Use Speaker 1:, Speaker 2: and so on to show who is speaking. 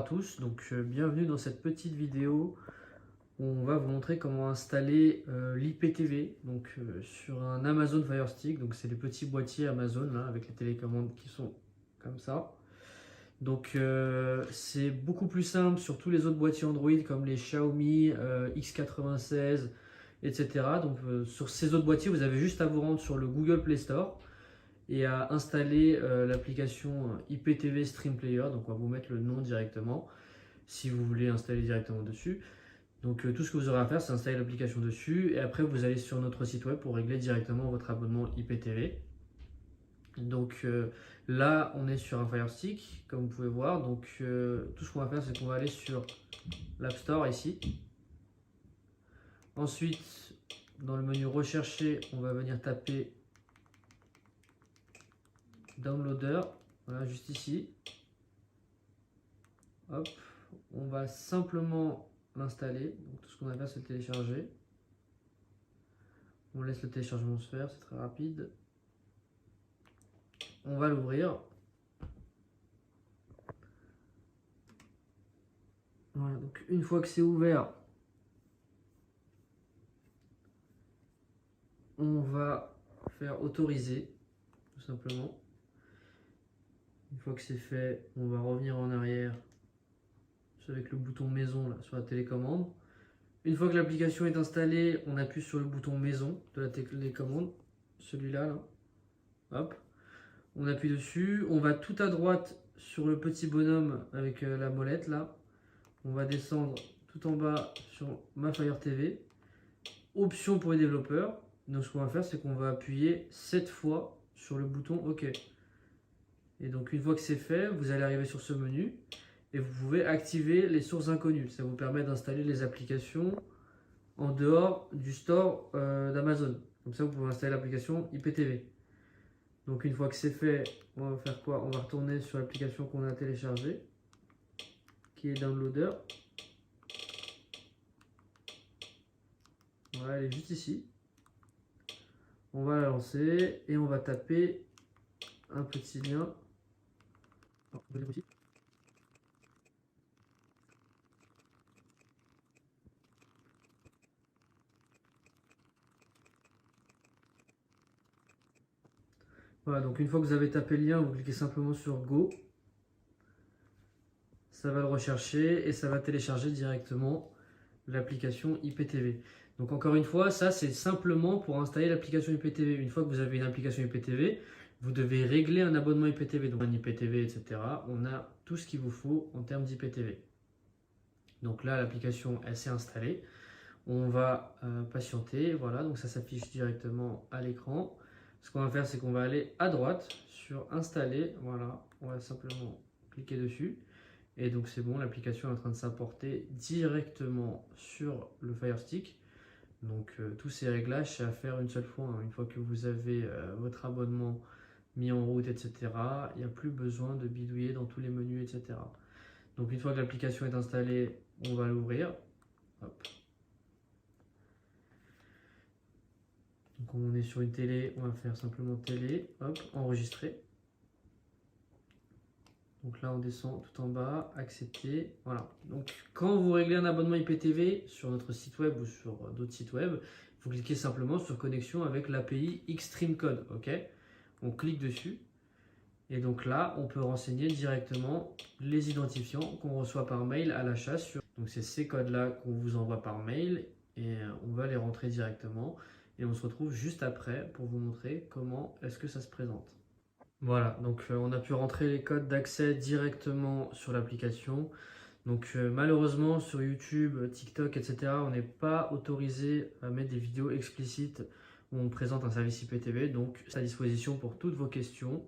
Speaker 1: à tous, bienvenue dans cette petite vidéo où on va vous montrer comment installer l'IPTV sur un Amazon Fire Stick. Donc c'est les petits boîtiers Amazon là, avec les télécommandes qui sont comme ça. C'est beaucoup plus simple sur tous les autres boîtiers Android comme les Xiaomi X96, etc. Sur ces autres boîtiers, vous avez juste à vous rendre sur le Google Play Store et à installer l'application IPTV Stream Player. Donc on va vous mettre le nom directement si vous voulez installer directement dessus. Tout ce que vous aurez à faire, c'est installer l'application dessus et après vous allez sur notre site web pour régler directement votre abonnement IPTV. Là on est sur un Fire Stick comme vous pouvez voir. Tout ce qu'on va faire, c'est qu'on va aller sur l'App Store ici. Ensuite dans le menu rechercher, on va venir taper Downloader, voilà, juste ici. Hop, on va simplement l'installer. Donc tout ce qu'on va faire, c'est le télécharger. On laisse le téléchargement se faire, c'est très rapide. On va l'ouvrir. Voilà, donc une fois que c'est ouvert, on va faire autoriser, tout simplement. Une fois que c'est fait, on va revenir en arrière avec le bouton maison là, sur la télécommande. Une fois que l'application est installée, on appuie sur le bouton maison de la télécommande, celui-là. Là. Hop. On appuie dessus. On va tout à droite sur le petit bonhomme avec la molette là. On va descendre tout en bas sur ma Fire TV. Option pour les développeurs. Donc ce qu'on va faire, c'est qu'on va appuyer 7 fois sur le bouton OK. Et donc une fois que c'est fait, vous allez arriver sur ce menu et vous pouvez activer les sources inconnues. Ça vous permet d'installer les applications en dehors du store d'Amazon. Comme ça, vous pouvez installer l'application IPTV. Donc une fois que c'est fait, on va faire quoi? On va retourner sur l'application qu'on a téléchargée, qui est Downloader. Voilà, elle est juste ici. On va la lancer et on va taper un petit lien. Voilà, donc une fois que vous avez tapé le lien, vous cliquez simplement sur Go. Ça va le rechercher et ça va télécharger directement l'application IPTV. Donc encore une fois, ça c'est simplement pour installer l'application IPTV. Une fois que vous avez une application IPTV, vous devez régler un abonnement IPTV, donc un IPTV, etc. On a tout ce qu'il vous faut en termes d'IPTV. Donc là, l'application elle s'est installée. On va patienter, voilà, donc ça s'affiche directement à l'écran. Ce qu'on va faire, c'est qu'on va aller à droite sur installer, voilà, on va simplement cliquer dessus. Et donc c'est bon, l'application est en train de s'importer directement sur le Fire Stick. Tous ces réglages, c'est à faire une seule fois. Une fois que vous avez votre abonnement mis en route, etc., il n'y a plus besoin de bidouiller dans tous les menus, etc. Donc une fois que l'application est installée, on va l'ouvrir. Hop. Donc on est sur une télé, on va faire simplement télé, hop, enregistrer. Donc là on descend tout en bas, accepter, voilà. Donc quand vous réglez un abonnement IPTV sur notre site web ou sur d'autres sites web, vous cliquez simplement sur connexion avec l'API Xstream Code, ok. On clique dessus et donc là on peut renseigner directement les identifiants qu'on reçoit par mail à l'achat. Donc c'est ces codes là qu'on vous envoie par mail et on va les rentrer directement. Et on se retrouve juste après pour vous montrer comment est-ce que ça se présente. Voilà, on a pu rentrer les codes d'accès directement sur l'application. Malheureusement sur YouTube, TikTok, etc., on n'est pas autorisé à mettre des vidéos explicites où on présente un service IPTV. Donc c'est à disposition pour toutes vos questions.